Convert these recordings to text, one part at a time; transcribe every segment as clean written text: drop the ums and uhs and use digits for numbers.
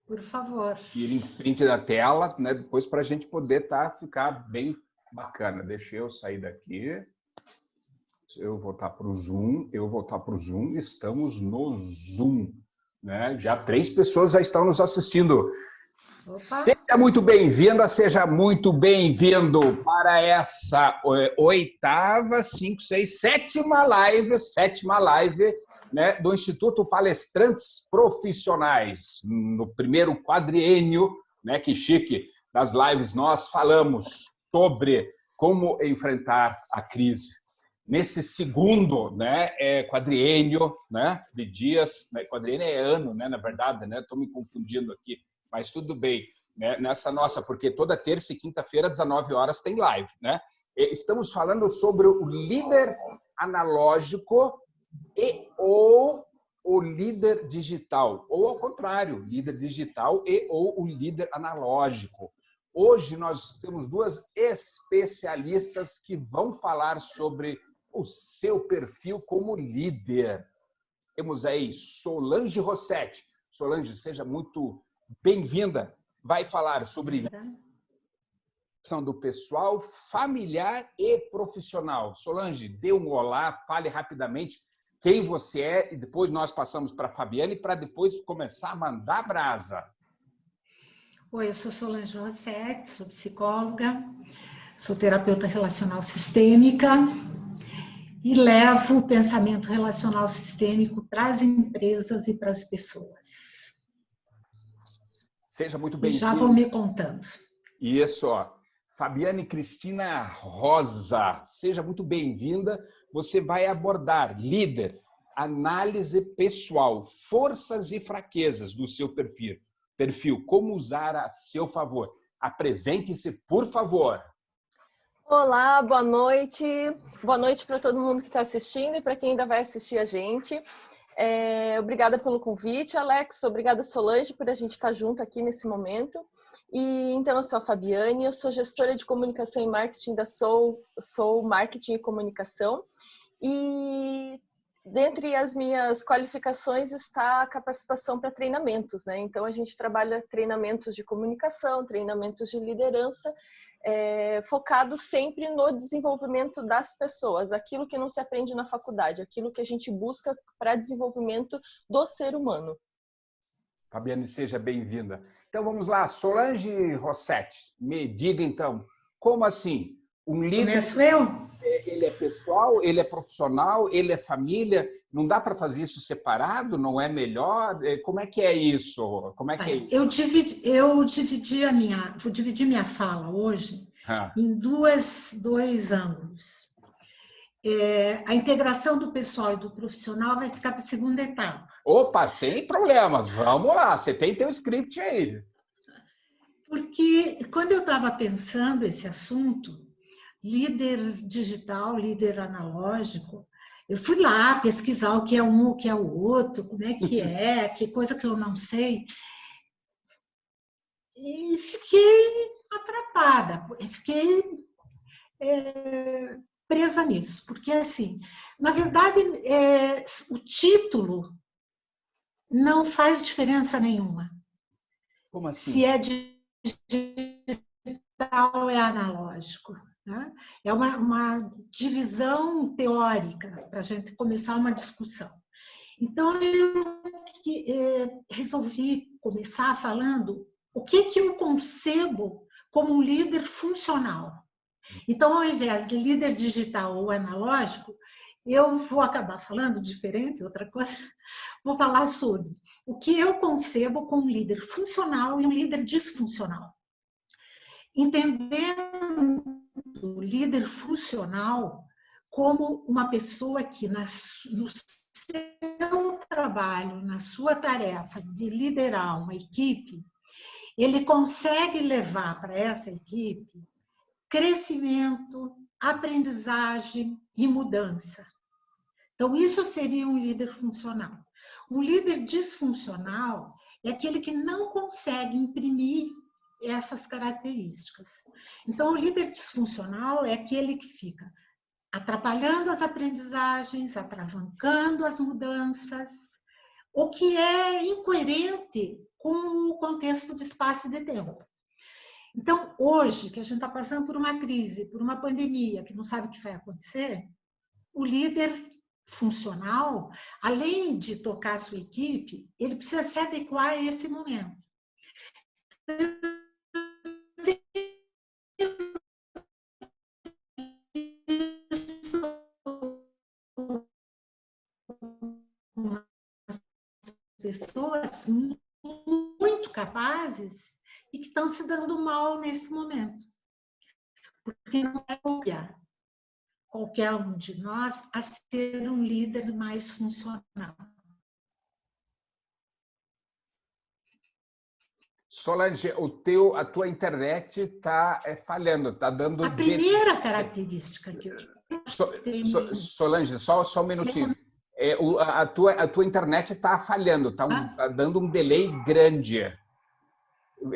Por favor. Tire print da tela, né? Depois para a gente poder ficar bem bacana. Deixa eu sair daqui. Eu voltar para o Zoom. Estamos no Zoom, né? Já 3 pessoas já estão nos assistindo. Opa. Seja muito bem-vinda, seja muito bem-vindo para essa 8ª, 5, 6, 7ª live, né, do Instituto Palestrantes Profissionais. No primeiro quadriênio, né, que chique, das lives, nós falamos sobre como enfrentar a crise. Nesse segundo, né, quadriênio, né, de dias, né, quadriênio é ano, né, na verdade, né, estou me confundindo aqui, mas tudo bem, né, nessa nossa, porque toda terça e quinta-feira, 19 horas, tem live, né? Estamos falando sobre o líder analógico ou o líder digital, ou ao contrário, líder digital ou o líder analógico. Hoje nós temos 2 especialistas que vão falar sobre o seu perfil como líder. Temos aí Solange Rossetti. Solange, seja muito bem-vinda. Vai falar sobre ação do pessoal, familiar e profissional. Solange, dê um olá, fale rapidamente quem você é e depois nós passamos para a Fabiane para depois começar a mandar brasa. Oi, eu sou Solange Rossetti, sou psicóloga, sou terapeuta relacional sistêmica e levo o pensamento relacional sistêmico para as empresas e para as pessoas. Seja muito bem-vinda. E já vou me contando. Isso, ó. Fabiane Cristina Rosa, seja muito bem-vinda. Você vai abordar líder, análise pessoal, forças e fraquezas do seu perfil, como usar a seu favor. Apresente-se, por favor. Olá, boa noite. Boa noite para todo mundo que está assistindo e para quem ainda vai assistir a gente. Obrigada pelo convite, Alex. Obrigada, Solange, por a gente estar junto aqui nesse momento. E então, eu sou a Fabiane, eu sou gestora de comunicação e marketing da Soul Marketing e Comunicação. E dentre as minhas qualificações está a capacitação para treinamentos, né? Então, a gente trabalha treinamentos de comunicação, treinamentos de liderança, focado sempre no desenvolvimento das pessoas, aquilo que não se aprende na faculdade, aquilo que a gente busca para desenvolvimento do ser humano. Fabiane, seja bem-vinda. Então, vamos lá. Solange Rossetti, me diga, então, como assim? Um líder... Começo eu? Ele é pessoal, ele é profissional, ele é família? Não dá para fazer isso separado? Não é melhor? Como é que é isso? Como é que é isso? Vou dividir minha fala hoje em dois ângulos. A integração do pessoal e do profissional vai ficar para a segunda etapa. Opa, sem problemas. Vamos lá, você tem teu script aí. Porque quando eu estava pensando esse assunto, líder digital, líder analógico, eu fui lá pesquisar o que é um, o que é o outro, como é, que coisa que eu não sei. E fiquei atrapada, fiquei presa nisso. Porque, assim, na verdade, o título não faz diferença nenhuma. Como assim? Se é digital, é analógico. Né? É uma divisão teórica para a gente começar uma discussão. Então, eu resolvi começar falando o que eu concebo como um líder funcional. Então, ao invés de líder digital ou analógico, eu vou acabar falando diferente, outra coisa, vou falar sobre o que eu concebo como um líder funcional e um líder disfuncional. Entendendo o líder funcional como uma pessoa que no seu trabalho, na sua tarefa de liderar uma equipe, ele consegue levar para essa equipe crescimento, aprendizagem e mudança. Então, isso seria um líder funcional. Um líder disfuncional é aquele que não consegue imprimir essas características. Então, o líder disfuncional é aquele que fica atrapalhando as aprendizagens, atravancando as mudanças, o que é incoerente com o contexto de espaço e de tempo. Então, hoje, que a gente está passando por uma crise, por uma pandemia, que não sabe o que vai acontecer, o líder funcional, além de tocar a sua equipe, ele precisa se adequar a esse momento. Pessoas muito capazes e que estão se dando mal nesse momento. Porque não é qualquer um de nós a ser um líder mais funcional. Solange, a tua internet está falhando, está dando... A primeira característica que eu Solange, só um minutinho. A tua internet está falhando, está dando um delay grande.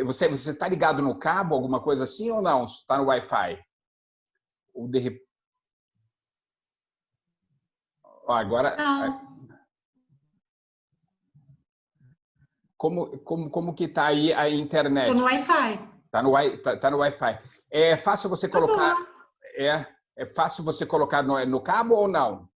Você está ligado no cabo, alguma coisa assim, ou não? Está no Wi-Fi? Agora... Não. Como que está aí a internet? Estou no Wi-Fi. Tá no Wi-Fi. É fácil você colocar... É fácil você colocar no cabo ou não?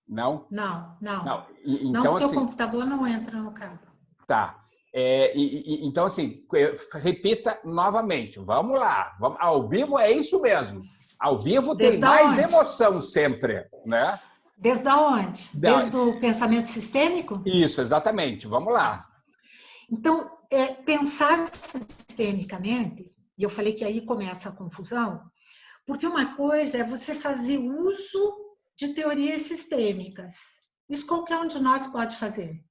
Não. Não? Não. Então, não, porque assim, o computador não entra no cabo. Tá. Então, assim, repita novamente. Vamos lá. Ao vivo é isso mesmo. Ao vivo tem mais emoção sempre, né? Desde onde? Desde o pensamento sistêmico? Isso, exatamente. Vamos lá. Então, pensar sistemicamente, e eu falei que aí começa a confusão, porque uma coisa é você fazer uso de teorias sistêmicas. Isso qualquer um de nós pode fazer.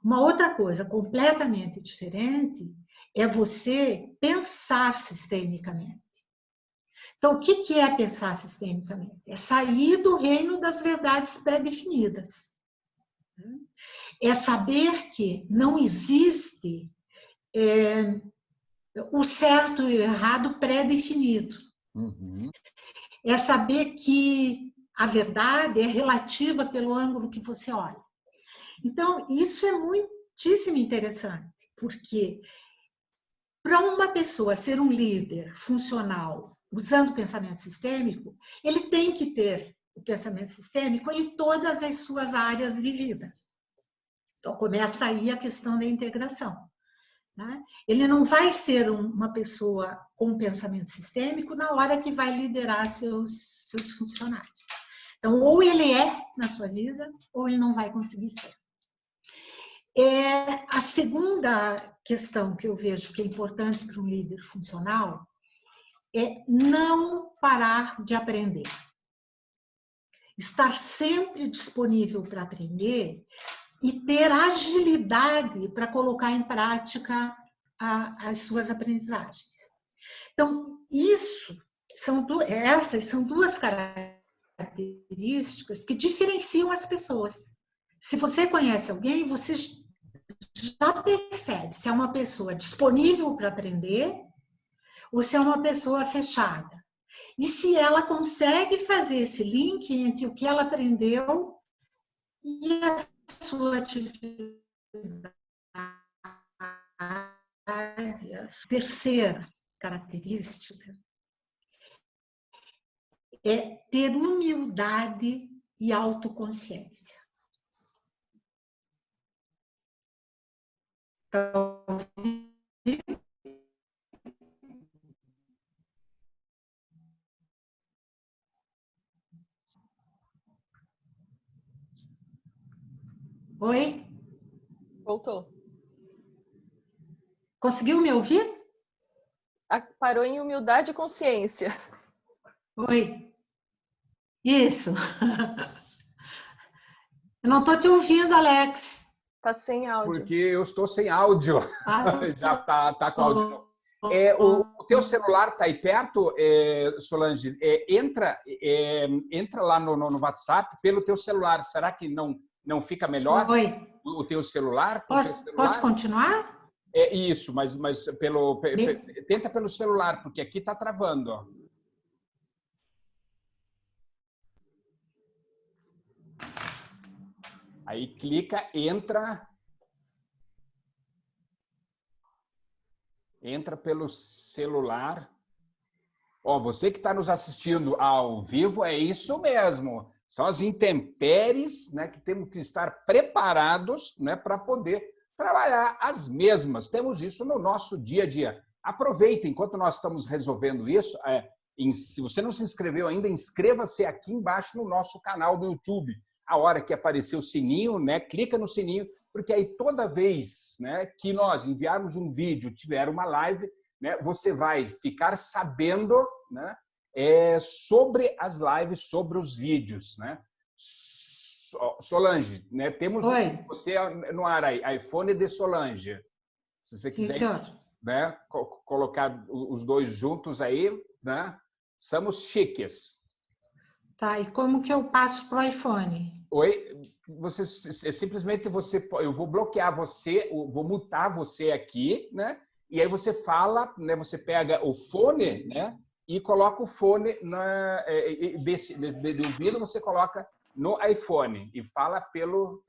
Uma outra coisa completamente diferente é você pensar sistemicamente. Então, o que é pensar sistemicamente? É sair do reino das verdades pré-definidas. É saber que não existe o certo e o errado pré-definido. Uhum. É saber que a verdade é relativa pelo ângulo que você olha. Então, isso é muitíssimo interessante, porque para uma pessoa ser um líder funcional usando o pensamento sistêmico, ele tem que ter o pensamento sistêmico em todas as suas áreas de vida. Então, começa aí a questão da integração. Né? Ele não vai ser uma pessoa com pensamento sistêmico na hora que vai liderar seus funcionários. Então, ou ele é na sua vida, ou ele não vai conseguir ser. A segunda questão que eu vejo que é importante para um líder funcional é não parar de aprender. Estar sempre disponível para aprender e ter agilidade para colocar em prática as suas aprendizagens. Então, essas são duas características que diferenciam as pessoas. Se você conhece alguém, você já percebe se é uma pessoa disponível para aprender ou se é uma pessoa fechada. E se ela consegue fazer esse link entre o que ela aprendeu e a sua atividade. A terceira característica é ter humildade e autoconsciência. Oi? Voltou. Conseguiu me ouvir? Parou em humildade e consciência. Oi. Isso. Eu não estou te ouvindo, Alex. Está sem áudio. Porque eu estou sem áudio. Já tá com áudio. O teu celular está aí perto, Solange? Entra lá no WhatsApp pelo teu celular. Será que não fica melhor? Oi. O teu celular? Posso continuar? Isso, mas tenta pelo celular, porque aqui está travando. Ó. Aí clica, entra. entra pelo celular. Ó, você que está nos assistindo ao vivo, é isso mesmo. São as intempéries, né, que temos que estar preparados, né, para poder trabalhar as mesmas. Temos isso no nosso dia a dia. Aproveita, enquanto nós estamos resolvendo isso, se você não se inscreveu ainda, inscreva-se aqui embaixo no nosso canal do YouTube. A hora que aparecer o sininho, né, clica no sininho, porque aí toda vez, né, que nós enviarmos um vídeo, tiver uma live, né, você vai ficar sabendo, né, sobre as lives, sobre os vídeos, né? Solange, né, temos você no ar aí, iPhone de Solange. Se você quiser, né, colocar os dois juntos aí, né? Somos chiques. Tá, e como que eu passo para o iPhone? Oi, você simplesmente eu vou bloquear você, vou mutar você aqui, né? E aí você fala, né? Você pega o fone, né? E coloca o fone de ouvido, você coloca no iPhone e fala pelo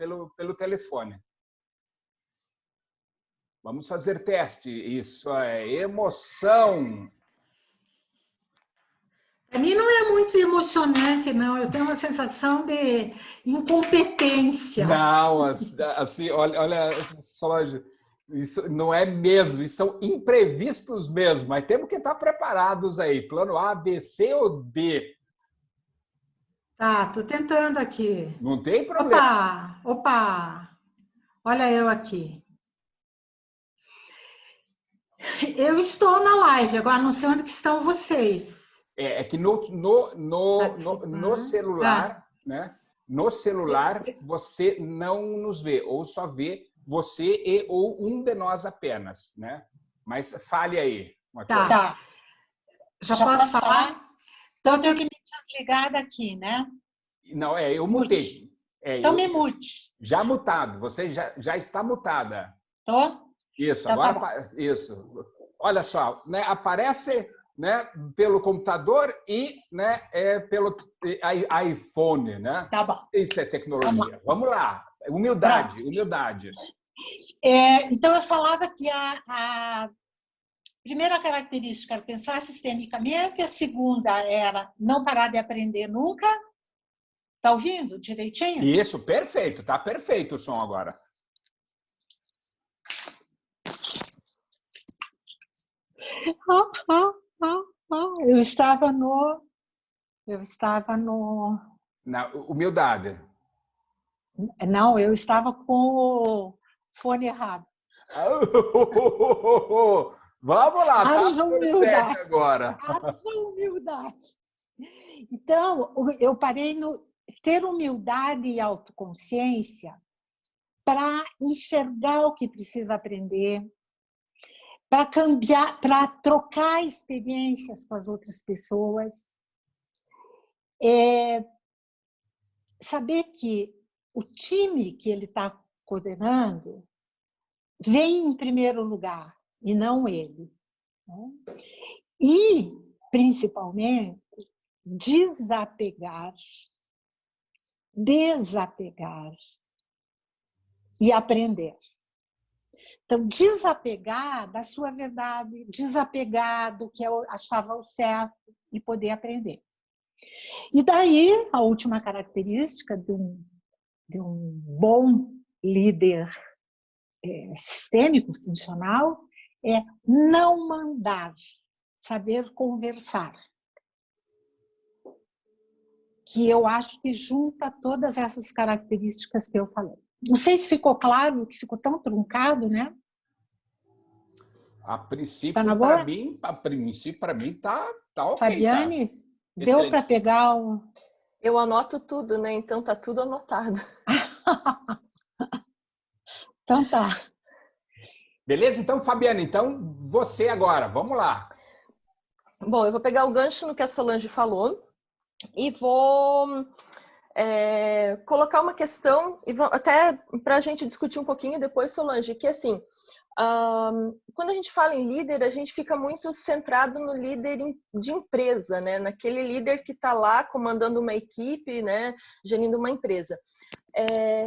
telefone. Vamos fazer teste. Isso é emoção. Para mim não é muito emocionante, não. Eu tenho uma sensação de incompetência. Não, assim, olha, Solange, isso não é mesmo, isso são imprevistos mesmo, mas temos que estar preparados aí. Plano A, B, C ou D? Tá, tô tentando aqui. Não tem problema. Opa! Olha eu aqui. Eu estou na live, agora não sei onde que estão vocês. É que no celular, né? No celular você não nos vê, ou só vê você ou um de nós apenas, né? Mas fale aí. Tá. Já posso falar? Então eu tenho que me desligar daqui, né? Não, eu mutei. Então me mute. Já mutado, você já está mutada. Tô? Isso, então, agora isso. Olha só, né? Aparece, né, pelo computador e, né, pelo iPhone, né? Tá bom. Isso é tecnologia. Vamos lá. Humildade, humildade. Então eu falava que a primeira característica era pensar sistemicamente, a segunda era não parar de aprender nunca. Tá ouvindo direitinho? Isso, perfeito. Tá perfeito o som agora. Eu estava no... Na humildade. Não, eu estava com o fone errado. Vamos lá, tá tudo certo agora. Haja humildade. Então, eu parei no ter humildade e autoconsciência para enxergar o que precisa aprender, para cambiar, para trocar experiências com as outras pessoas. Saber que o time que ele está coordenando vem em primeiro lugar e não ele. Né? E, principalmente, desapegar e aprender. Então, desapegar da sua verdade, desapegar do que eu achava o certo e poder aprender. E daí, a última característica de um bom líder sistêmico, funcional, é não mandar, saber conversar. Que eu acho que junta todas essas características que eu falei. Não sei se ficou claro, que ficou tão truncado, né? A princípio, para mim, tá ok. Fabiane, tá? Deu para pegar o... Eu anoto tudo, né? Então tá tudo anotado. Então tá. Beleza? Então, Fabiane, então você agora, vamos lá. Bom, eu vou pegar o gancho no que a Solange falou e vou colocar uma questão, e até para a gente discutir um pouquinho depois, Solange, que assim, quando a gente fala em líder, a gente fica muito centrado no líder de empresa, né? Naquele líder que está lá comandando uma equipe, né? Gerindo uma empresa.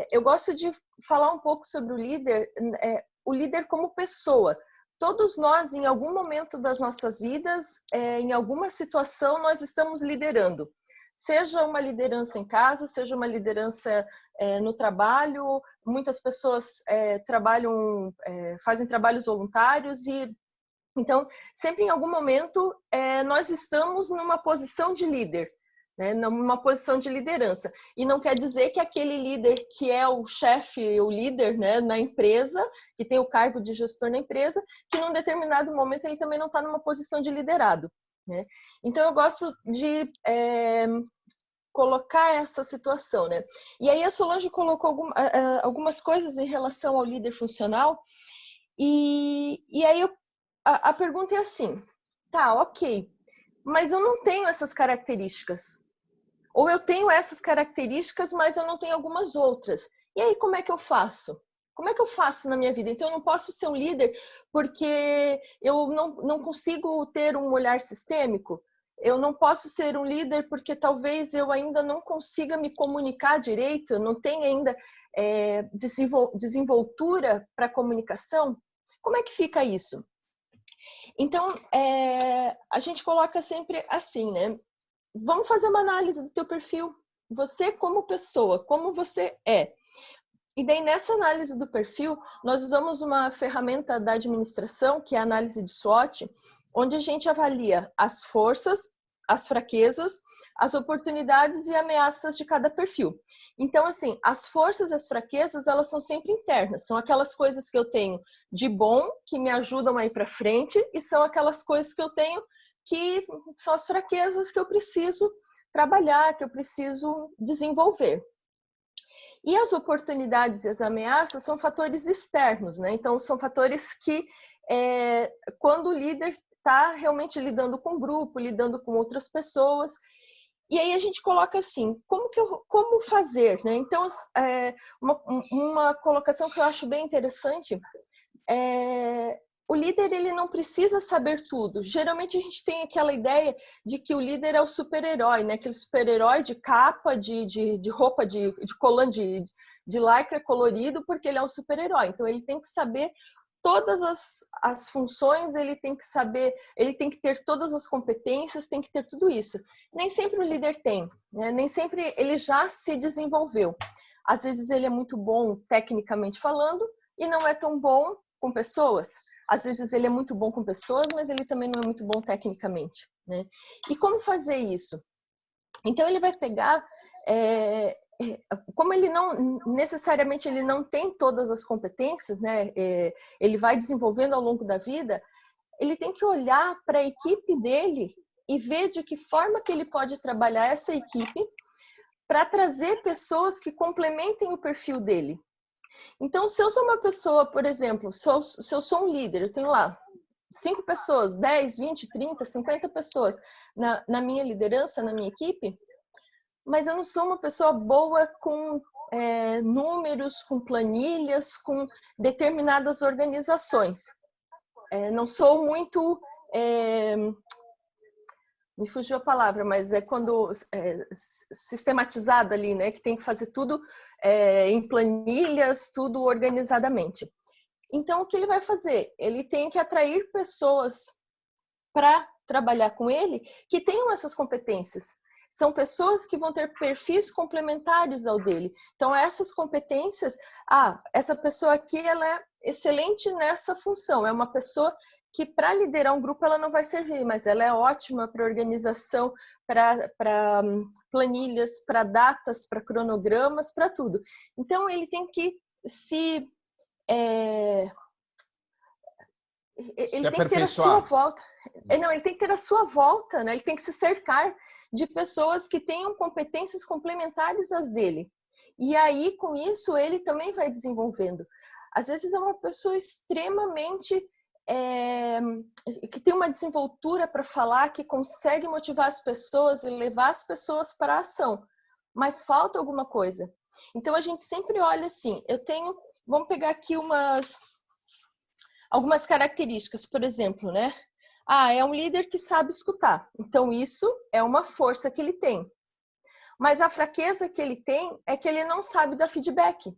Eu gosto de falar um pouco sobre o líder como pessoa, todos nós, em algum momento das nossas vidas, em alguma situação, nós estamos liderando. Seja uma liderança em casa, seja uma liderança no trabalho. Muitas pessoas fazem trabalhos voluntários e, então, sempre em algum momento, nós estamos numa posição de líder, né, numa posição de liderança. E não quer dizer que aquele líder que é o chefe, o líder, né, na empresa, que tem o cargo de gestor na empresa, que num determinado momento ele também não está numa posição de liderado, né? Então, eu gosto de colocar essa situação, né? E aí a Solange colocou algumas coisas em relação ao líder funcional, e aí a pergunta é assim, tá, ok, mas eu não tenho essas características. Ou eu tenho essas características, mas eu não tenho algumas outras. E aí, como é que eu faço? Como é que eu faço na minha vida? Então, eu não posso ser um líder porque eu não consigo ter um olhar sistêmico. Eu não posso ser um líder porque talvez eu ainda não consiga me comunicar direito, eu não tenho ainda desenvoltura para comunicação. Como é que fica isso? Então, a gente coloca sempre assim, né? Vamos fazer uma análise do teu perfil. Você como pessoa, como você é. E daí, nessa análise do perfil, nós usamos uma ferramenta da administração, que é a análise de SWOT, onde a gente avalia as forças, as fraquezas, as oportunidades e ameaças de cada perfil. Então, assim, as forças e as fraquezas, elas são sempre internas. São aquelas coisas que eu tenho de bom, que me ajudam a ir para frente, e são aquelas coisas que eu tenho que são as fraquezas que eu preciso trabalhar, que eu preciso desenvolver. E as oportunidades e as ameaças são fatores externos, né? Então, são fatores que, quando o líder está realmente lidando com o grupo, lidando com outras pessoas, e aí a gente coloca assim, como fazer, né? Então, uma colocação que eu acho bem interessante o líder, ele não precisa saber tudo. Geralmente a gente tem aquela ideia de que o líder é o super-herói, né? Aquele super-herói de capa, de roupa, de colã de lycra colorido, porque ele é um super-herói. Então ele tem que saber todas as funções, ele tem que saber, ele tem que ter todas as competências, tem que ter tudo isso. Nem sempre o líder tem, né? Nem sempre ele já se desenvolveu. Às vezes ele é muito bom tecnicamente falando e não é tão bom com pessoas. Às vezes ele é muito bom com pessoas, mas ele também não é muito bom tecnicamente, né? E como fazer isso? Então ele vai pegar, como ele não necessariamente ele não tem todas as competências, né? Ele vai desenvolvendo ao longo da vida. Ele tem que olhar para a equipe dele e ver de que forma que ele pode trabalhar essa equipe para trazer pessoas que complementem o perfil dele. Então, se eu sou uma pessoa, por exemplo, se eu sou um líder, eu tenho lá 5 pessoas, 10, 20, 30, 50 pessoas na minha liderança, na minha equipe, mas eu não sou uma pessoa boa com números, com planilhas, com determinadas organizações. Não sou muito... me fugiu a palavra, mas é quando sistematizado ali, né? Que tem que fazer tudo em planilhas, tudo organizadamente. Então, o que ele vai fazer? Ele tem que atrair pessoas para trabalhar com ele que tenham essas competências. São pessoas que vão ter perfis complementares ao dele. Então, essas competências, essa pessoa aqui, ela é excelente nessa função. É uma pessoa que para liderar um grupo ela não vai servir, mas ela é ótima para organização, para planilhas, para datas, para cronogramas, para tudo. Então, ele tem que ele tem que ter a sua volta. Não, ele tem que ter a sua volta, né? Ele tem que se cercar de pessoas que tenham competências complementares às dele. E aí, com isso, ele também vai desenvolvendo. Às vezes é uma pessoa extremamente... que tem uma desenvoltura para falar, que consegue motivar as pessoas e levar as pessoas para a ação. Mas falta alguma coisa. Então, a gente sempre olha assim, vamos pegar aqui algumas características, por exemplo, né? É um líder que sabe escutar. Então, isso é uma força que ele tem. Mas a fraqueza que ele tem é que ele não sabe dar feedback.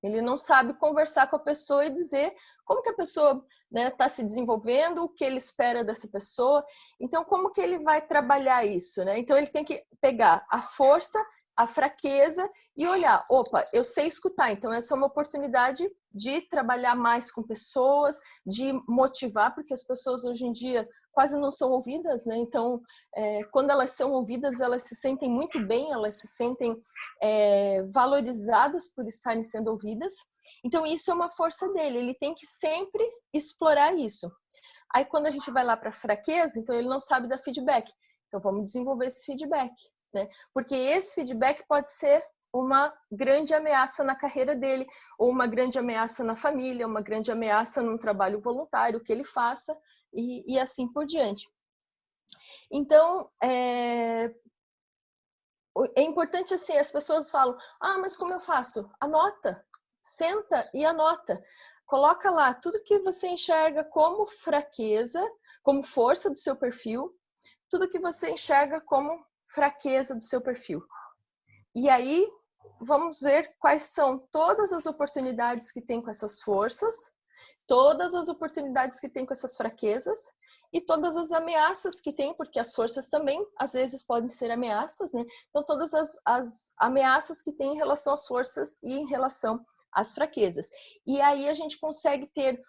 Ele não sabe conversar com a pessoa e dizer como que a pessoa está se desenvolvendo, o que ele espera dessa pessoa. Então, como que ele vai trabalhar isso, né? Então, ele tem que pegar a força, a fraqueza e olhar, opa, eu sei escutar, então essa é uma oportunidade de trabalhar mais com pessoas, de motivar, porque as pessoas hoje em dia quase não são ouvidas, né? Então, quando elas são ouvidas, elas se sentem muito bem, elas se sentem valorizadas por estarem sendo ouvidas. Então, isso é uma força dele, ele tem que sempre explorar isso. Aí, quando a gente vai lá para a fraqueza, então ele não sabe dar feedback. Então, vamos desenvolver esse feedback, né? Porque esse feedback pode ser uma grande ameaça na carreira dele, ou uma grande ameaça na família, uma grande ameaça num trabalho voluntário que ele faça, e assim por diante. Então, é importante assim, as pessoas falam, mas como eu faço? Anota, senta e anota. Coloca lá tudo que você enxerga como fraqueza, como força do seu perfil, tudo que você enxerga como fraqueza do seu perfil. E aí, vamos ver quais são todas as oportunidades que tem com essas forças, todas as oportunidades que tem com essas fraquezas e todas as ameaças que tem, porque as forças também, às vezes, podem ser ameaças, né? Então, todas as ameaças que tem em relação às forças e em relação às fraquezas. E aí a gente consegue ter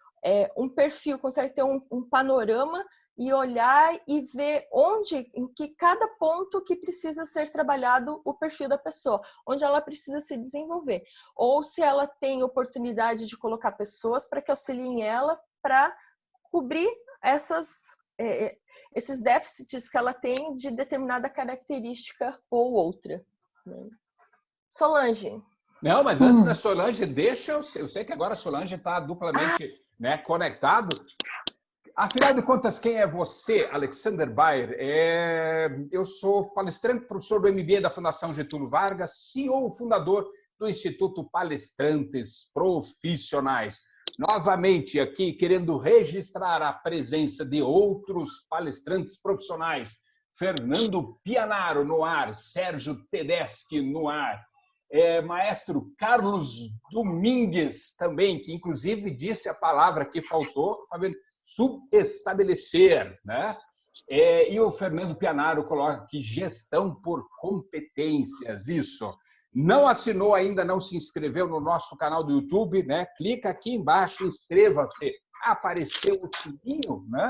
um perfil, consegue ter um panorama e olhar e ver em que cada ponto que precisa ser trabalhado o perfil da pessoa, onde ela precisa se desenvolver. Ou se ela tem oportunidade de colocar pessoas para que auxiliem ela para cobrir esses déficits que ela tem de determinada característica ou outra. Né? Solange. Não, mas antes da Solange, eu sei que agora a Solange está duplamente conectado. Afinal de contas, quem é você, Alexander Bayer? Eu sou palestrante, professor do MBA da Fundação Getúlio Vargas, CEO fundador do Instituto Palestrantes Profissionais. Novamente aqui, querendo registrar a presença de outros palestrantes profissionais. Fernando Pianaro no ar, Sérgio Tedeschi no ar, maestro Carlos Domingues também, que inclusive disse a palavra que faltou, subestabelecer, né? E o Fernando Pianaro coloca aqui gestão por competências, isso. Não assinou ainda, não se inscreveu no nosso canal do YouTube, né? Clica aqui embaixo, inscreva-se. Apareceu o sininho, né?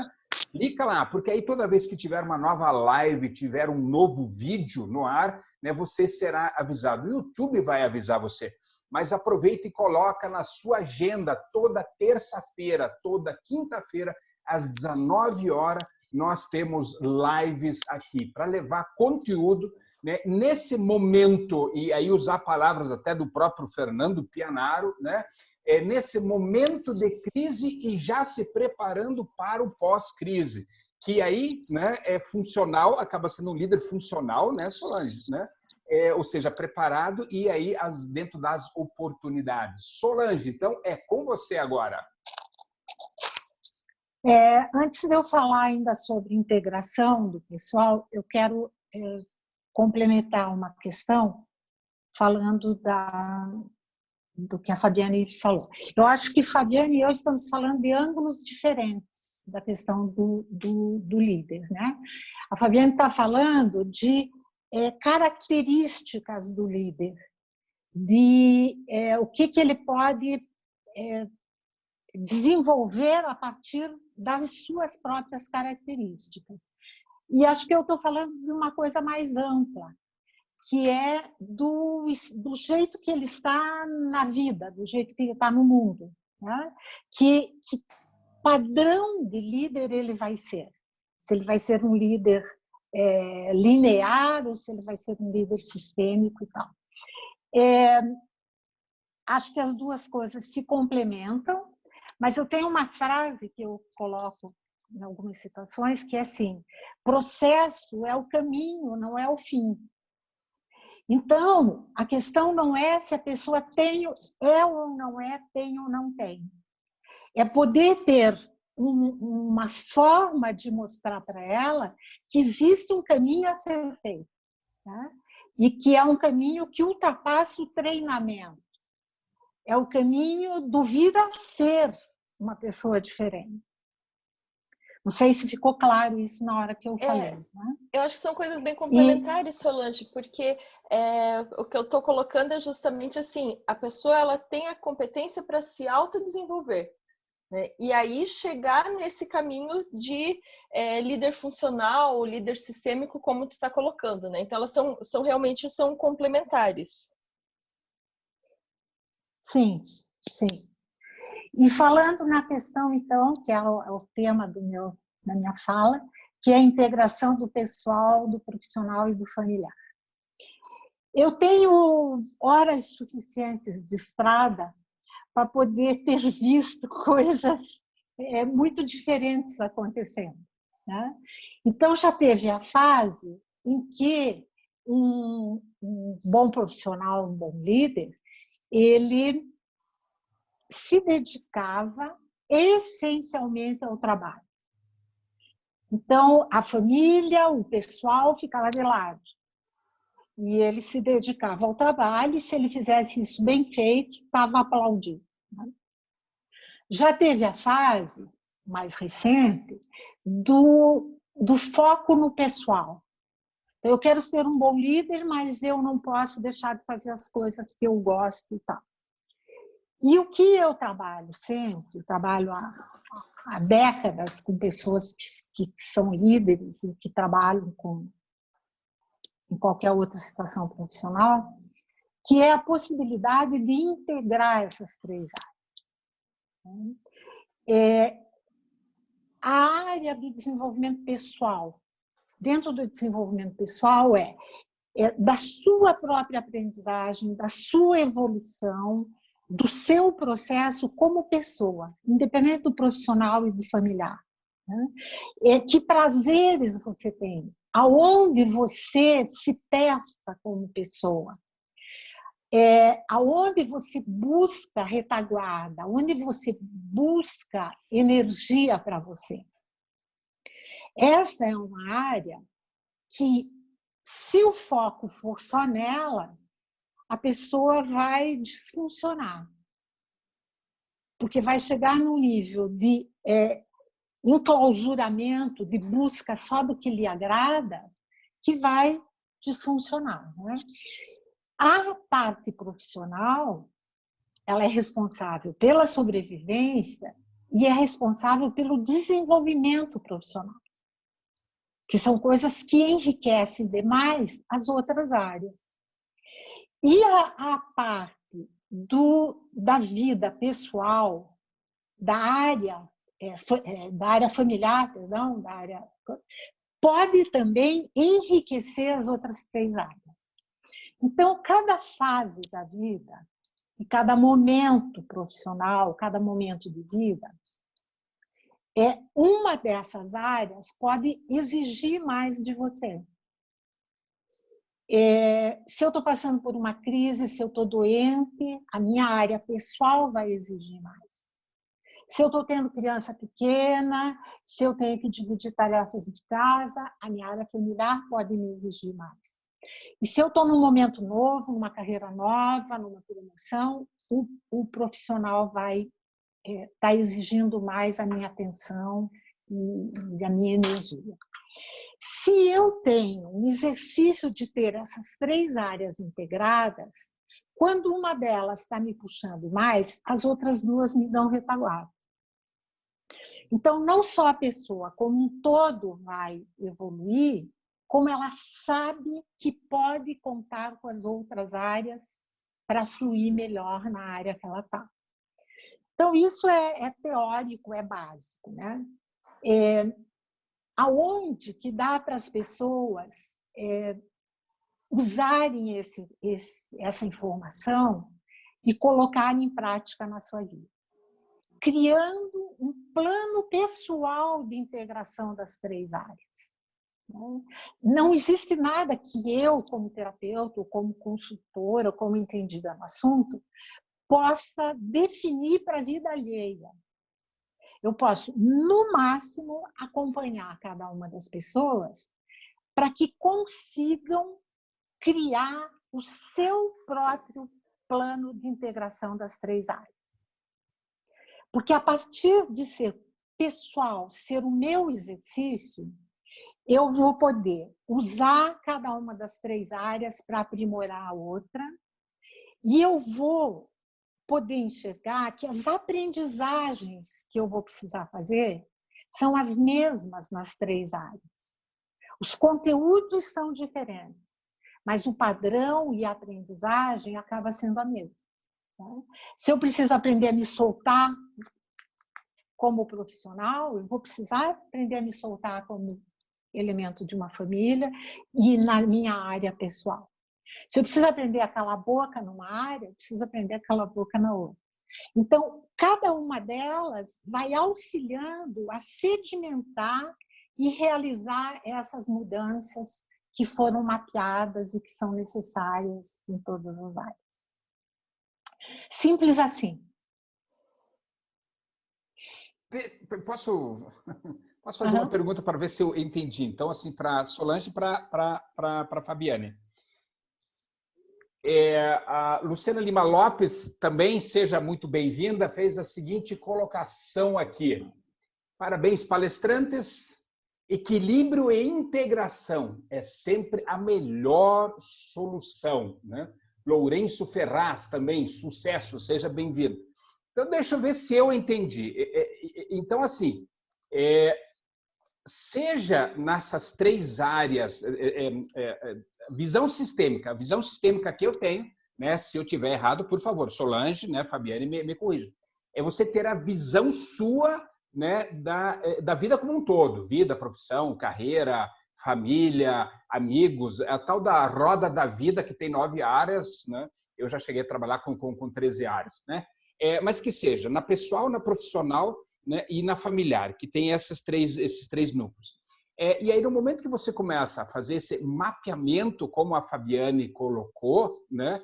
Clica lá, porque aí toda vez que tiver uma nova live, tiver um novo vídeo no ar, né, você será avisado. O YouTube vai avisar você. Mas aproveita e coloca na sua agenda toda terça-feira, toda quinta-feira, às 19 horas, nós temos lives aqui para levar conteúdo, né, nesse momento, e aí usar palavras até do próprio Fernando Pianaro, né, nesse momento de crise e já se preparando para o pós-crise, que aí, né, é funcional, acaba sendo um líder funcional, né, Solange, né? Ou seja, preparado e aí dentro das oportunidades. Solange, então é com você agora. Antes de eu falar ainda sobre integração do pessoal, eu quero complementar uma questão falando do que a Fabiane falou. Eu acho que Fabiane e eu estamos falando de ângulos diferentes da questão do líder, né? A Fabiane está falando de características do líder, de o que ele pode desenvolver a partir das suas próprias características. E acho que eu estou falando de uma coisa mais ampla, que é do jeito que ele está na vida, do jeito que ele está no mundo, né? Que padrão de líder ele vai ser. Se ele vai ser um líder linear ou se ele vai ser um líder sistêmico e tal. Acho que as duas coisas se complementam, mas eu tenho uma frase que eu coloco em algumas situações que é assim: processo é o caminho, não é o fim. Então, a questão não é se a pessoa ou não é, tem ou não tem. É poder ter uma forma de mostrar para ela que existe um caminho a ser feito, tá? E que é um caminho que ultrapassa o treinamento. é o caminho do vir a ser uma pessoa diferente. Não sei se ficou claro isso na hora que eu falei. Né? Eu acho que são coisas bem complementares, Solange, porque o que eu estou colocando é justamente assim, a pessoa ela tem a competência para se autodesenvolver, né? E aí chegar nesse caminho de líder funcional, líder sistêmico, como tu está colocando, né? Então elas realmente são complementares. Sim, sim. E falando na questão, então, que é o tema da minha fala, que é a integração do pessoal, do profissional e do familiar. Eu tenho horas suficientes de estrada para poder ter visto coisas muito diferentes acontecendo. Né? Então, já teve a fase em que um bom profissional, um bom líder, ele se dedicava essencialmente ao trabalho. Então, a família, o pessoal ficava de lado. E ele se dedicava ao trabalho, e se ele fizesse isso bem feito, estava aplaudido. Já teve a fase mais recente do foco no pessoal. Então, eu quero ser um bom líder, mas eu não posso deixar de fazer as coisas que eu gosto e tal. E o que eu trabalho sempre, eu trabalho há décadas com pessoas que são líderes e que trabalham em qualquer outra situação profissional, que é a possibilidade de integrar essas três áreas. A área do desenvolvimento pessoal, dentro do desenvolvimento pessoal, é da sua própria aprendizagem, da sua evolução, do seu processo como pessoa, independente do profissional e do familiar. Né? Que prazeres você tem, aonde você se testa como pessoa, aonde você busca retaguarda, aonde você busca energia para você. Essa é uma área que, se o foco for só nela, a pessoa vai desfuncionar. Porque vai chegar num nível de enclausuramento, de busca só do que lhe agrada, que vai desfuncionar. Né? A parte profissional, ela é responsável pela sobrevivência e é responsável pelo desenvolvimento profissional, que são coisas que enriquecem demais as outras áreas. E a parte da vida pessoal, da área familiar, perdão, pode também enriquecer as outras três áreas. Então, cada fase da vida, e cada momento profissional, cada momento de vida, uma dessas áreas pode exigir mais de você. Se eu estou passando por uma crise, se eu estou doente, a minha área pessoal vai exigir mais. Se eu estou tendo criança pequena, se eu tenho que dividir tarefas de casa, a minha área familiar pode me exigir mais. E se eu estou num momento novo, numa carreira nova, numa promoção, o profissional vai estar exigindo mais a minha atenção e a minha energia. Se eu tenho um exercício de ter essas três áreas integradas, quando uma delas está me puxando mais, as outras duas me dão retaguarda. Então, não só a pessoa como um todo vai evoluir, como ela sabe que pode contar com as outras áreas para fluir melhor na área que ela está. Então, isso é teórico, é básico. Né? Aonde que dá para as pessoas usarem essa informação e colocarem em prática na sua vida? Criando um plano pessoal de integração das três áreas. Não existe nada que eu, como terapeuta, ou como consultora, ou como entendida no assunto, possa definir para a vida alheia. Eu posso, no máximo, acompanhar cada uma das pessoas para que consigam criar o seu próprio plano de integração das 3 áreas. Porque a partir de ser pessoal, ser o meu exercício, eu vou poder usar cada uma das 3 áreas para aprimorar a outra, e eu vou poder enxergar que as aprendizagens que eu vou precisar fazer são as mesmas nas 3 áreas. Os conteúdos são diferentes, mas o padrão e a aprendizagem acaba sendo a mesma. Tá? Se eu preciso aprender a me soltar como profissional, eu vou precisar aprender a me soltar como elemento de uma família e na minha área pessoal. Se eu preciso aprender a calar a boca numa área, eu preciso aprender a calar a boca na outra. Então, cada uma delas vai auxiliando a sedimentar e realizar essas mudanças que foram mapeadas e que são necessárias em todas as áreas. Simples assim. Posso fazer uma pergunta para ver se eu entendi? Então, assim, para Solange e para Fabiane. A Luciana Lima Lopes, também seja muito bem-vinda, fez a seguinte colocação aqui. Parabéns, palestrantes. Equilíbrio e integração é sempre a melhor solução, né? Lourenço Ferraz também, sucesso, seja bem-vindo. Então, deixa eu ver se eu entendi. Então, assim, seja nessas 3 áreas, visão sistêmica. A visão sistêmica que eu tenho, né, se eu tiver errado, por favor, Solange, né, Fabiane, me corrija. É você ter a visão sua, né, da vida como um todo. Vida, profissão, carreira, família, amigos. A tal da roda da vida que tem 9 áreas, né? Eu já cheguei a trabalhar com 13 áreas, né? Mas que seja na pessoal, na profissional, né, e na familiar, que tem esses três núcleos. E aí, no momento que você começa a fazer esse mapeamento, como a Fabiane colocou, né,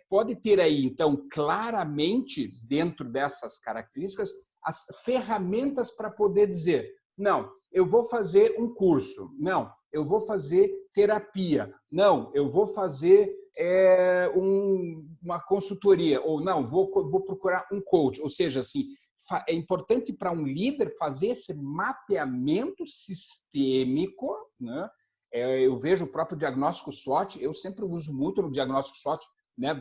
pode ter aí, então, claramente, dentro dessas características, as ferramentas para poder dizer, não, eu vou fazer um curso, não, eu vou fazer terapia, não, eu vou fazer uma consultoria, ou não, vou procurar um coach, ou seja, assim, é importante para um líder fazer esse mapeamento sistêmico, né? Eu vejo o próprio diagnóstico SWOT, eu sempre uso muito no diagnóstico SWOT, né?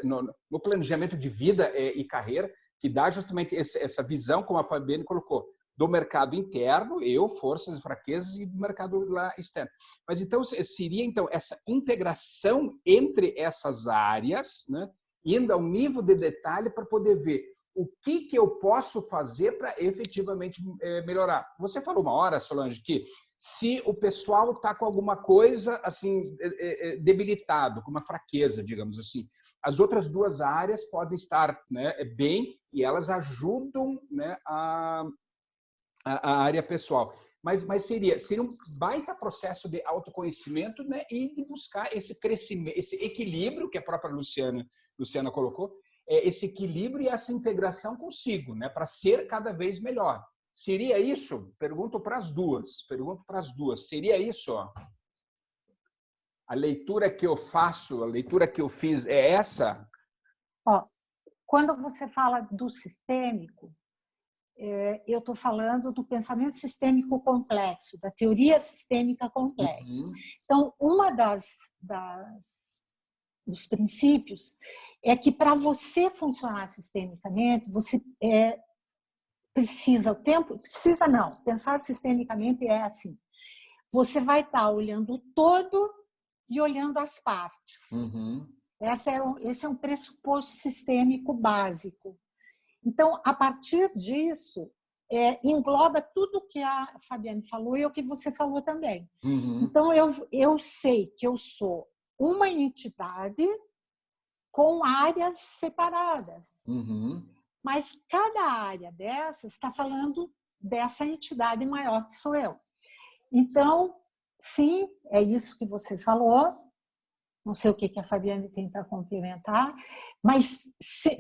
No planejamento de vida e carreira, que dá justamente essa visão, como a Fabiane colocou, do mercado interno, forças e fraquezas, e do mercado lá externo. Mas então seria então essa integração entre essas áreas, né? Indo ao nível de detalhe para poder ver o que eu posso fazer para efetivamente melhorar. Você falou uma hora, Solange, que se o pessoal está com alguma coisa assim debilitado, com uma fraqueza, digamos assim, as outras 2 áreas podem estar, né, bem, e elas ajudam, né, a área pessoal. Mas seria um baita processo de autoconhecimento, né, e de buscar esse crescimento, esse equilíbrio que a própria Luciana colocou, esse equilíbrio e essa integração consigo, né, para ser cada vez melhor. Seria isso? Pergunto para as duas. Seria isso? Ó? A leitura que eu faço, a leitura que eu fiz é essa? Ó, quando você fala do sistêmico, eu estou falando do pensamento sistêmico complexo, da teoria sistêmica complexa. Então, uma dos princípios é que para você funcionar sistemicamente, você pensar sistemicamente é assim, você vai estar olhando o todo e olhando as partes. Esse é um pressuposto sistêmico básico. Então, a partir disso, engloba tudo o que a Fabiane falou e o que você falou também. Então, eu sei que eu sou uma entidade com áreas separadas. Mas cada área dessas está falando dessa entidade maior que sou eu. Então, sim, é isso que você falou. Não sei o que a Fabiane tenta complementar, mas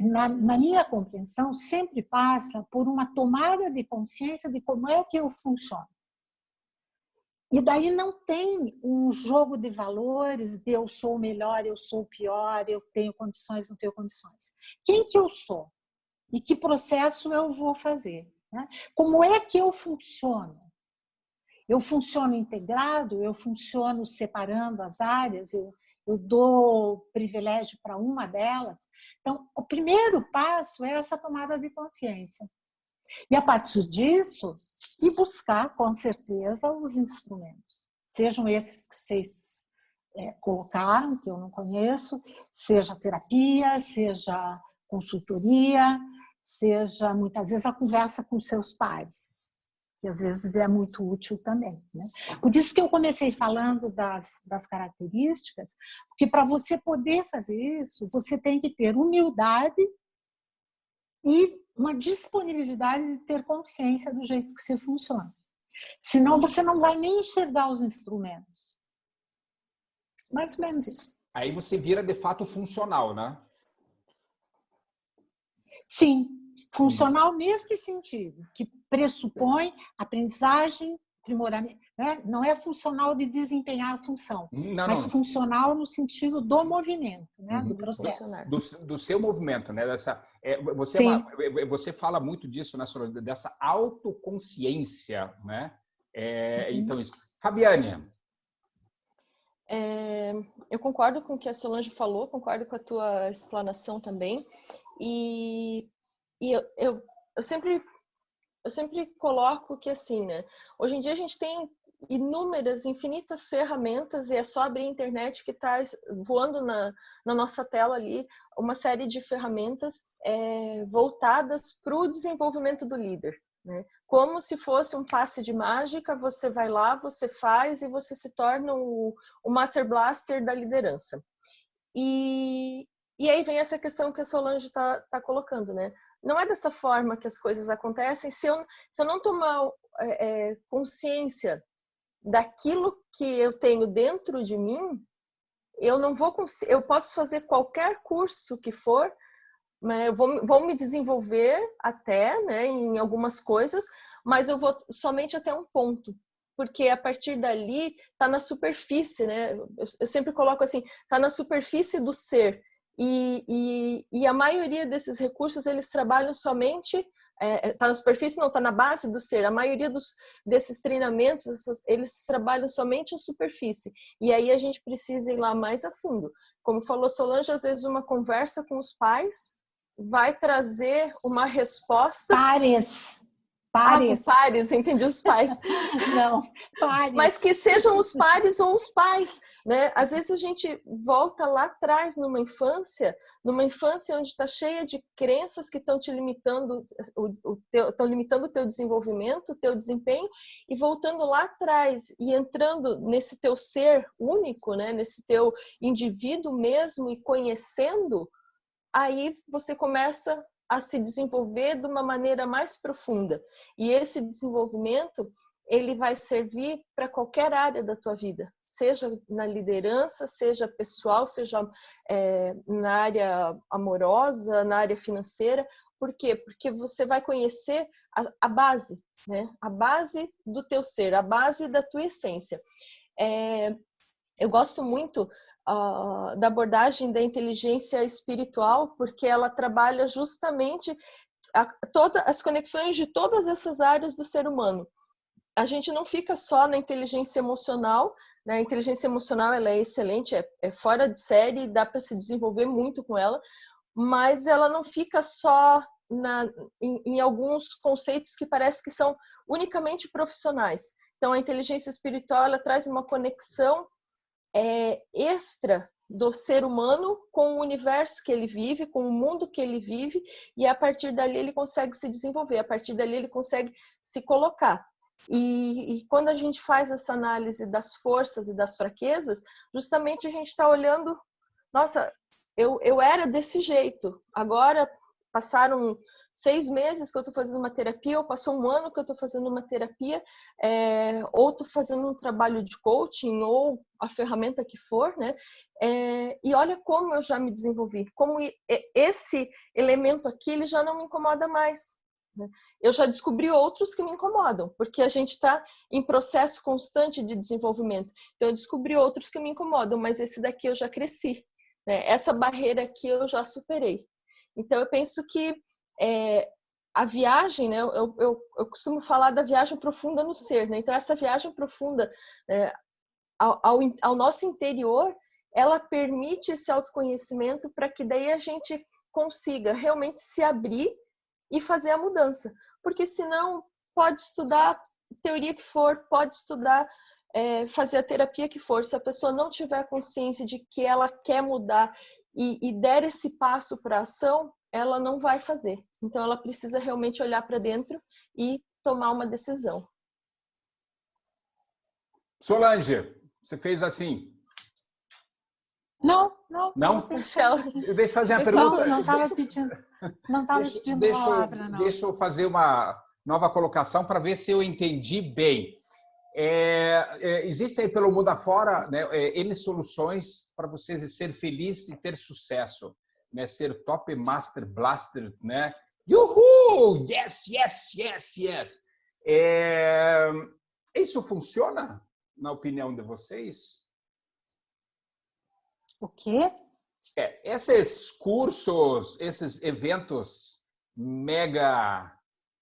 na minha compreensão sempre passa por uma tomada de consciência de como é que eu funciono. E daí não tem um jogo de valores de eu sou o melhor, eu sou o pior, eu tenho condições, não tenho condições. Quem que eu sou? E que processo eu vou fazer? Né? Como é que eu funciono? Eu funciono integrado? Eu funciono separando as áreas? Eu dou privilégio para uma delas? Então, o primeiro passo é essa tomada de consciência. E, a partir disso, ir buscar, com certeza, os instrumentos. Sejam esses que vocês colocaram, que eu não conheço, seja terapia, seja consultoria, seja, muitas vezes, a conversa com seus pares, que às vezes é muito útil também. Né? Por isso que eu comecei falando das características, porque para você poder fazer isso, você tem que ter humildade e uma disponibilidade de ter consciência do jeito que você funciona. Senão você não vai nem enxergar os instrumentos. Mais ou menos isso. Aí você vira de fato funcional, né? Sim, funcional neste sentido, que pressupõe aprendizagem, aprimoramento. Né? Não é funcional de desempenhar a função, mas funcional no sentido do movimento, né? Do processo. Do seu movimento, né? Você fala muito disso, né, dessa autoconsciência, né? Então, isso. Fabiane. Eu concordo com o que a Solange falou, concordo com a tua explanação também. E eu sempre coloco que, assim, né? Hoje em dia a gente tem inúmeras, infinitas ferramentas e é só abrir a internet que está voando na nossa tela ali uma série de ferramentas voltadas para o desenvolvimento do líder. Né? Como se fosse um passe de mágica, você vai lá, você faz e você se torna o Master Blaster da liderança. E aí vem essa questão que a Solange está colocando, né? Não é dessa forma que as coisas acontecem. Se eu não tomar consciência daquilo que eu tenho dentro de mim, eu posso fazer qualquer curso que for, mas eu vou me desenvolver até, né, em algumas coisas, mas eu vou somente até um ponto. Porque a partir dali está na superfície, né? Eu sempre coloco assim, está na superfície do ser. E a maioria desses recursos, eles trabalham somente, está na superfície, não, está na base do ser. A maioria desses treinamentos, eles trabalham somente a superfície. E aí a gente precisa ir lá mais a fundo. Como falou Solange, às vezes uma conversa com os pais vai trazer uma resposta... Pares, entendi, os pais. Não, pares. Mas que sejam os pares ou os pais, né? Às vezes a gente volta lá atrás numa infância onde está cheia de crenças que estão te limitando, estão limitando o teu desenvolvimento, o teu desempenho, e voltando lá atrás e entrando nesse teu ser único, né? Nesse teu indivíduo mesmo e conhecendo, aí você começa a se desenvolver de uma maneira mais profunda. E esse desenvolvimento, ele vai servir para qualquer área da tua vida, seja na liderança, seja pessoal, seja na área amorosa, na área financeira. Por quê? Porque você vai conhecer a base, né? A base do teu ser, a base da tua essência. Eu gosto muito da abordagem da inteligência espiritual, porque ela trabalha justamente as conexões de todas essas áreas do ser humano. A gente não fica só na inteligência emocional, né? A inteligência emocional ela é excelente, é fora de série, dá para se desenvolver muito com ela, mas ela não fica só em alguns conceitos que parece que são unicamente profissionais. Então, a inteligência espiritual ela traz uma conexão extra do ser humano com o universo que ele vive, com o mundo que ele vive, e a partir dali ele consegue se desenvolver, a partir dali ele consegue se colocar. E quando a gente faz essa análise das forças e das fraquezas, justamente a gente está olhando, nossa, eu era desse jeito, agora passaram 6 meses que eu estou fazendo uma terapia, ou passou 1 ano que eu estou fazendo uma terapia, ou estou fazendo um trabalho de coaching, ou a ferramenta que for, né? E olha como eu já me desenvolvi, como esse elemento aqui ele já não me incomoda mais. né? Eu já descobri outros que me incomodam, porque a gente está em processo constante de desenvolvimento. Então, eu descobri outros que me incomodam, mas esse daqui eu já cresci, né? Essa barreira aqui eu já superei. Então, eu penso que a viagem, né? Eu costumo falar da viagem profunda no ser, né? Então, essa viagem profunda ao nosso interior, ela permite esse autoconhecimento para que daí a gente consiga realmente se abrir e fazer a mudança. Porque senão pode estudar teoria que for, pode estudar, fazer a terapia que for. Se a pessoa não tiver consciência de que ela quer mudar e der esse passo para a ação, ela não vai fazer. Então ela precisa realmente olhar para dentro e tomar uma decisão. Solange, você fez assim? Não? Deixa eu fazer uma pergunta. Não estava pedindo, palavra, não. Deixa eu fazer uma nova colocação para ver se eu entendi bem. Existe aí pelo mundo afora, né, N soluções para você ser feliz e ter sucesso, né? Ser top master blaster, né? Uhul! Yes, yes, yes, yes! Isso funciona, na opinião de vocês? O quê? Esses cursos, esses eventos mega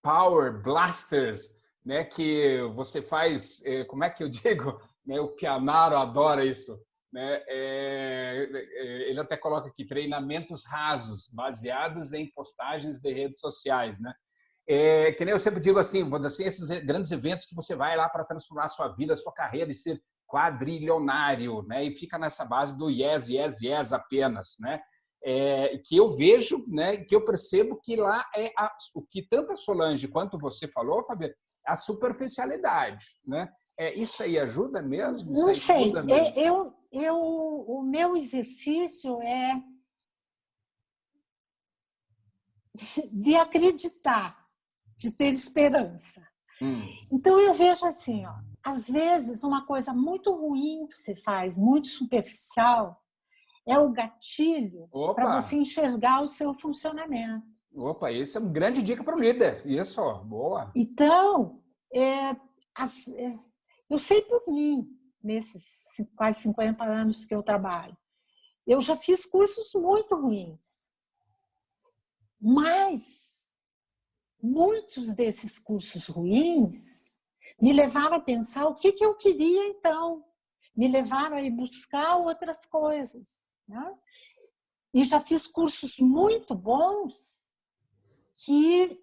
power blasters, né, que você faz, como é que eu digo? Né, o Pianaro adora isso. Né? Ele até coloca aqui, treinamentos rasos, baseados em postagens de redes sociais. Né? Que nem eu sempre digo assim, vou dizer assim, esses grandes eventos que você vai lá para transformar a sua vida, a sua carreira e ser quadrilionário, né? E fica nessa base do yes, yes, yes apenas, né? Que eu vejo, né? Que eu percebo que lá o que tanto a Solange quanto você falou, Fabiana, a superficialidade, né? Isso aí ajuda mesmo? Não sei. O meu exercício é de acreditar, de ter esperança. Então eu vejo assim, ó, às vezes uma coisa muito ruim que você faz, muito superficial, é o gatilho para você enxergar o seu funcionamento. Opa, isso é uma grande dica para o líder. Isso, boa. Então, eu sei por mim, nesses quase 50 anos que eu trabalho, eu já fiz cursos muito ruins, mas muitos desses cursos ruins me levaram a pensar o que eu queria então, me levaram a ir buscar outras coisas, né? E já fiz cursos muito bons que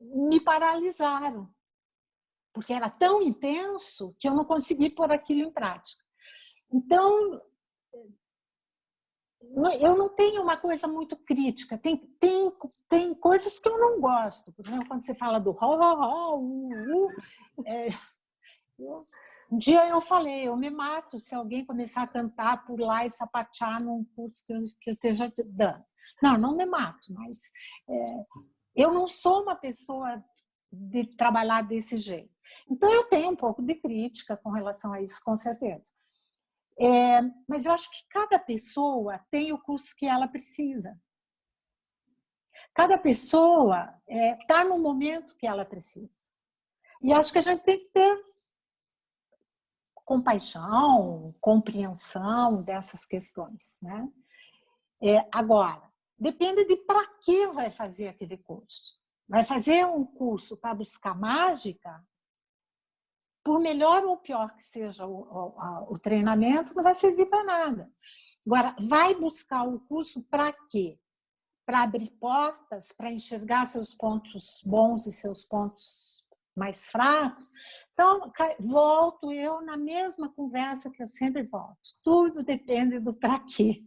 me paralisaram, porque era tão intenso que eu não consegui pôr aquilo em prática. Então, eu não tenho uma coisa muito crítica. Tem coisas que eu não gosto. Por exemplo, quando você fala do um dia eu falei, eu me mato se alguém começar a cantar, pular e sapatear num curso que eu esteja dando. Não me mato, mas eu não sou uma pessoa de trabalhar desse jeito. Então, eu tenho um pouco de crítica com relação a isso, com certeza. Mas eu acho que cada pessoa tem o curso que ela precisa. Cada pessoa está no momento que ela precisa. E acho que a gente tem que ter compaixão, compreensão dessas questões, né? Agora, depende de para que vai fazer aquele curso. Vai fazer um curso para buscar mágica? Por melhor ou pior que seja o treinamento, não vai servir para nada. Agora, vai buscar o curso para quê? Para abrir portas, para enxergar seus pontos bons e seus pontos mais fracos. Então, volto eu na mesma conversa que eu sempre volto. Tudo depende do para quê.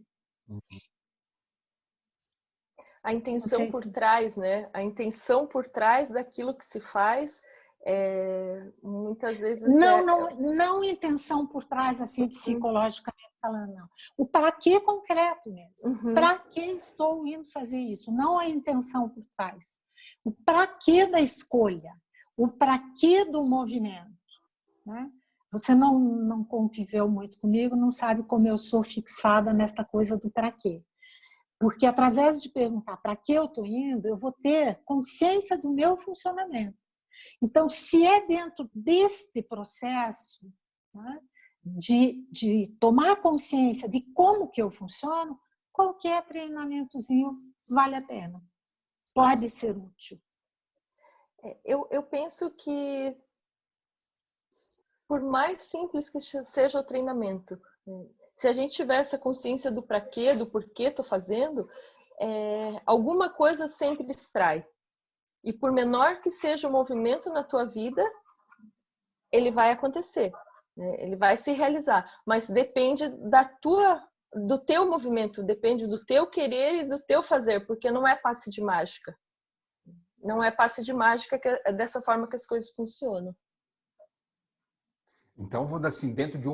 A intenção por trás, né? A intenção por trás daquilo que se faz, muitas vezes... Não intenção por trás, assim, psicologicamente falando, não. O para quê concreto mesmo. Para que estou indo fazer isso? Não a intenção por trás. O para quê da escolha. O para quê do movimento. Né? Você não conviveu muito comigo, não sabe como eu sou fixada nesta coisa do para quê. Porque através de perguntar para que eu estou indo, eu vou ter consciência do meu funcionamento. Então, se é dentro deste processo, né, de tomar consciência de como que eu funciono, qualquer treinamentozinho vale a pena. Pode ser útil. Eu penso que, por mais simples que seja o treinamento, se a gente tiver essa consciência do para quê, do porquê estou fazendo, alguma coisa sempre distrai. E por menor que seja o movimento na tua vida, ele vai acontecer, né? Ele vai se realizar. Mas depende do teu movimento, depende do teu querer e do teu fazer, porque não é passe de mágica. Não é passe de mágica, é dessa forma que as coisas funcionam. Então, vou assim, dentro de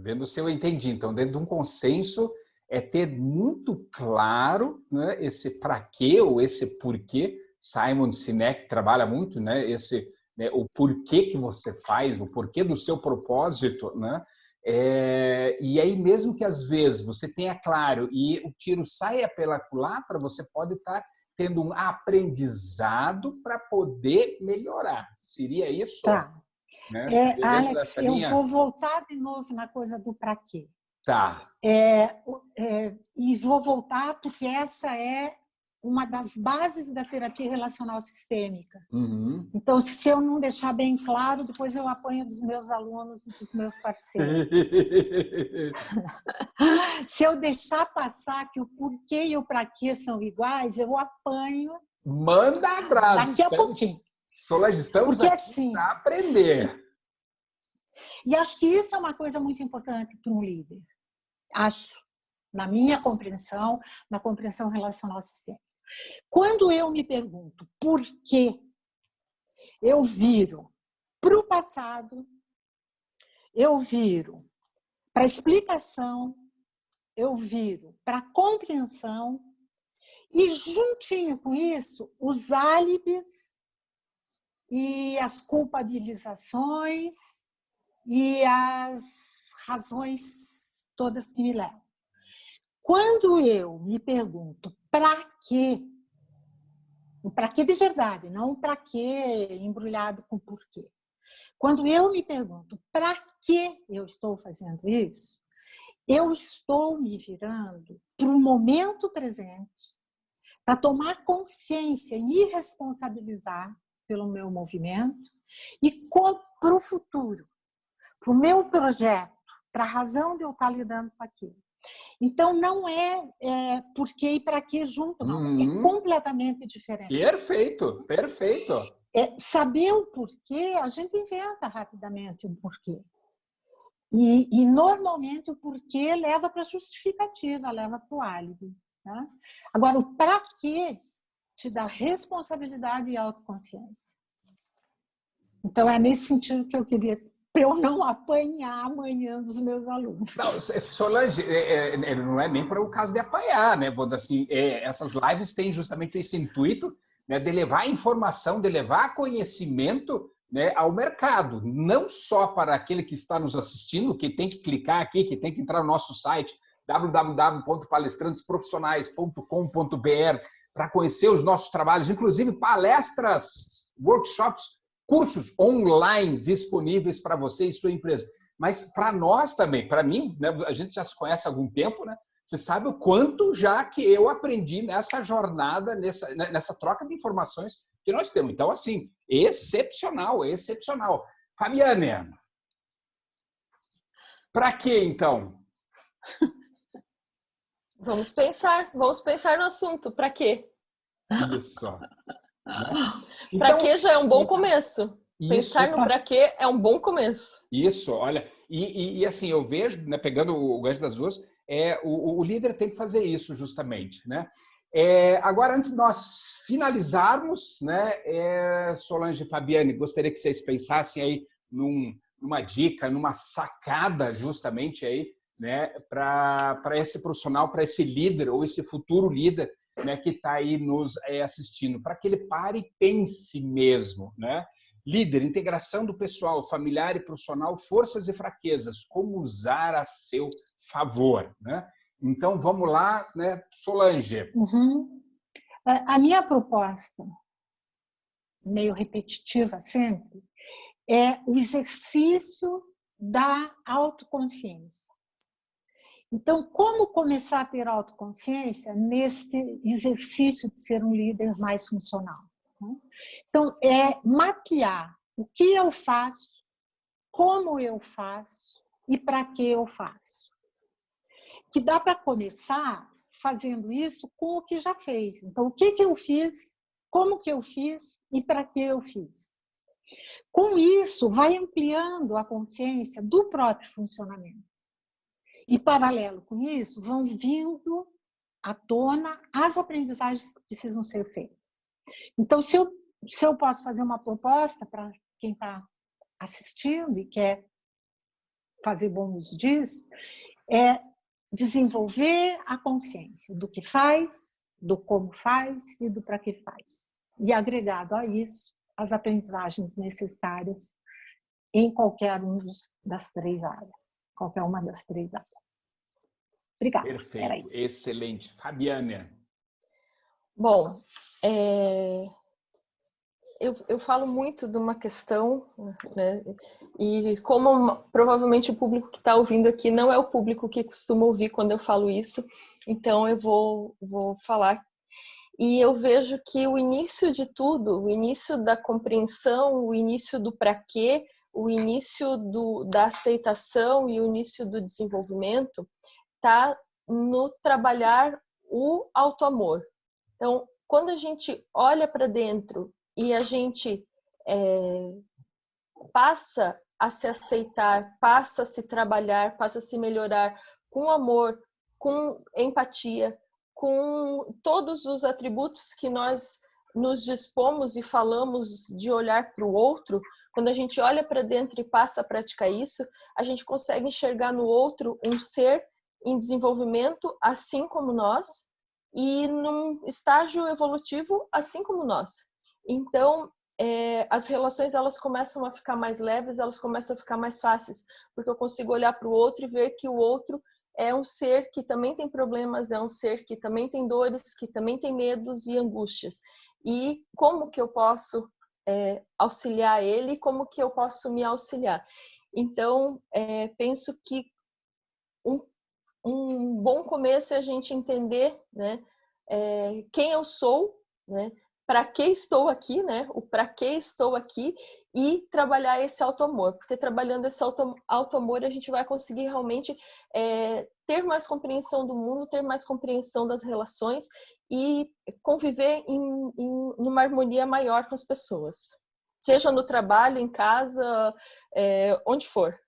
vendo se eu entendi, então, dentro de um consenso, é ter muito claro, né, esse para quê ou esse porquê. Simon Sinek trabalha muito, né, o porquê que você faz, o porquê do seu propósito, né? E aí, mesmo que às vezes você tenha claro e o tiro saia pela culatra, você pode estar tendo um aprendizado para poder melhorar. Seria isso? Tá. Né? Alex, eu vou voltar de novo na coisa do para quê. Tá. E vou voltar porque essa é uma das bases da terapia relacional sistêmica. Uhum. Então, se eu não deixar bem claro, depois eu apanho dos meus alunos e dos meus parceiros. Se eu deixar passar que o porquê e o para quê são iguais, eu apanho. Manda abraço. Daqui a pouquinho. Solange, estamos porque, aqui assim, para aprender. E acho que isso é uma coisa muito importante para um líder. Acho, na minha compreensão, na compreensão relacional sistêmica. Quando eu me pergunto por quê, eu viro para o passado, eu viro para a explicação, eu viro para a compreensão e, juntinho com isso, os álibis e as culpabilizações e as razões todas que me levam. Quando eu me pergunto para quê, o para quê de verdade, não o para quê embrulhado com porquê. Quando eu me pergunto para que eu estou fazendo isso, eu estou me virando para o momento presente, para tomar consciência e me responsabilizar pelo meu movimento e para o futuro, para o meu projeto, para a razão de eu estar lidando com aquilo. Então, não é porquê e para quê junto, não. É completamente diferente. Perfeito, perfeito. Saber o porquê, a gente inventa rapidamente um porquê. E normalmente o porquê leva para a justificativa, leva para o álibi. Tá? Agora, o para quê te dá responsabilidade e autoconsciência. Então, é nesse sentido que eu queria, para eu não apanhar amanhã dos meus alunos. Não, Solange, não é nem para o caso de apanhar, né? Vou dizer assim, essas lives têm justamente esse intuito, né, de levar informação, de levar conhecimento, né, ao mercado, não só para aquele que está nos assistindo, que tem que clicar aqui, que tem que entrar no nosso site www.palestrantesprofissionais.com.br para conhecer os nossos trabalhos, inclusive palestras, workshops, cursos online disponíveis para você e sua empresa. Mas para nós também, para mim, né, a gente já se conhece há algum tempo, né? Você sabe o quanto já que eu aprendi nessa jornada, nessa troca de informações que nós temos. Então, assim, excepcional, excepcional. Fabiane, para quê, então? Vamos pensar no assunto. Para quê? Isso. Né? Então, para quê já é um bom começo. Isso. Pensar no para quê é um bom começo. Isso, olha. E assim, eu vejo, né, pegando o gancho das duas, o líder tem que fazer isso justamente, né? Agora, antes de nós finalizarmos, né, Solange e Fabiane, gostaria que vocês pensassem aí numa dica, numa sacada justamente aí, né, para esse profissional, para esse líder ou esse futuro líder, né, que está aí nos assistindo, para que ele pare e pense mesmo, né? Líder, integração do pessoal, familiar e profissional, forças e fraquezas, como usar a seu favor, né? Então, vamos lá, né? Solange. Uhum. A minha proposta, meio repetitiva sempre, é o exercício da autoconsciência. Então, como começar a ter autoconsciência nesse exercício de ser um líder mais funcional? Então, é mapear o que eu faço, como eu faço e para que eu faço. Que dá para começar fazendo isso com o que já fez. Então, o que eu fiz, como que eu fiz e para que eu fiz. Com isso, vai ampliando a consciência do próprio funcionamento. E, paralelo com isso, vão vindo à tona as aprendizagens que precisam ser feitas. Então, se eu posso fazer uma proposta para quem está assistindo e quer fazer bom uso disso, é desenvolver a consciência do que faz, do como faz e do para que faz. E, agregado a isso, as aprendizagens necessárias em qualquer uma das 3 áreas. Qualquer uma das 3 áreas. Obrigada. Perfeito, excelente. Fabiana. Bom, eu falo muito de uma questão, né? E como provavelmente o público que está ouvindo aqui não é o público que costuma ouvir quando eu falo isso, então eu vou falar. E eu vejo que o início de tudo, o início da compreensão, o início do para quê, o início da aceitação e o início do desenvolvimento está no trabalhar o autoamor. Então, quando a gente olha para dentro e a gente passa a se aceitar, passa a se trabalhar, passa a se melhorar com amor, com empatia, com todos os atributos que nós nos dispomos e falamos de olhar para o outro, quando a gente olha para dentro e passa a praticar isso, a gente consegue enxergar no outro um ser em desenvolvimento, assim como nós, e num estágio evolutivo, assim como nós. Então, as relações elas começam a ficar mais leves, elas começam a ficar mais fáceis, porque eu consigo olhar para o outro e ver que o outro é um ser que também tem problemas, é um ser que também tem dores, que também tem medos e angústias. E como que eu posso auxiliar ele, como que eu posso me auxiliar? Então, penso que um bom começo é a gente entender, né, quem eu sou, né, para que estou aqui, né, o para que estou aqui, e trabalhar esse autoamor, porque trabalhando esse autoamor a gente vai conseguir realmente ter mais compreensão do mundo, ter mais compreensão das relações e conviver numa harmonia maior com as pessoas, seja no trabalho, em casa, onde for.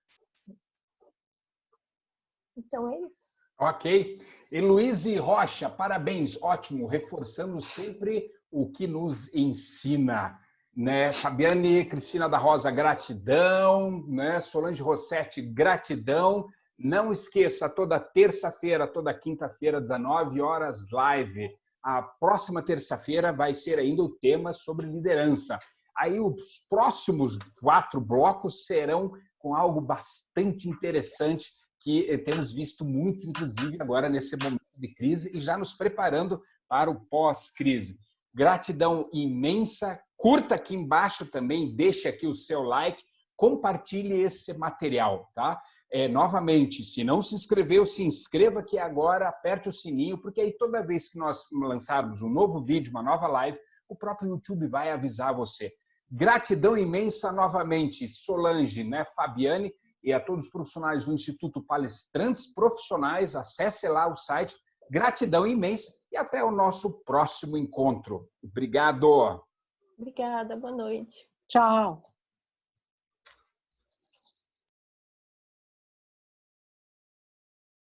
Então é isso. Ok. Heloíse Rocha, parabéns, ótimo, reforçando sempre o que nos ensina, né? Fabiane Cristina da Rosa, gratidão, né? Solange Rossetti, gratidão. Não esqueça, toda terça-feira, toda quinta-feira, 19 horas, live. A próxima terça-feira vai ser ainda o tema sobre liderança. Aí os próximos 4 blocos serão com algo bastante interessante que temos visto muito, inclusive, agora nesse momento de crise e já nos preparando para o pós-crise. Gratidão imensa. Curta aqui embaixo também, deixe aqui o seu like, compartilhe esse material, tá? Novamente, se não se inscreveu, se inscreva aqui agora, aperte o sininho, porque aí toda vez que nós lançarmos um novo vídeo, uma nova live, o próprio YouTube vai avisar você. Gratidão imensa novamente, Solange, né, Fabiane, e a todos os profissionais do Instituto Palestrantes Profissionais. Acesse lá o site. Gratidão imensa e até o nosso próximo encontro. Obrigado. Obrigada, boa noite. Tchau.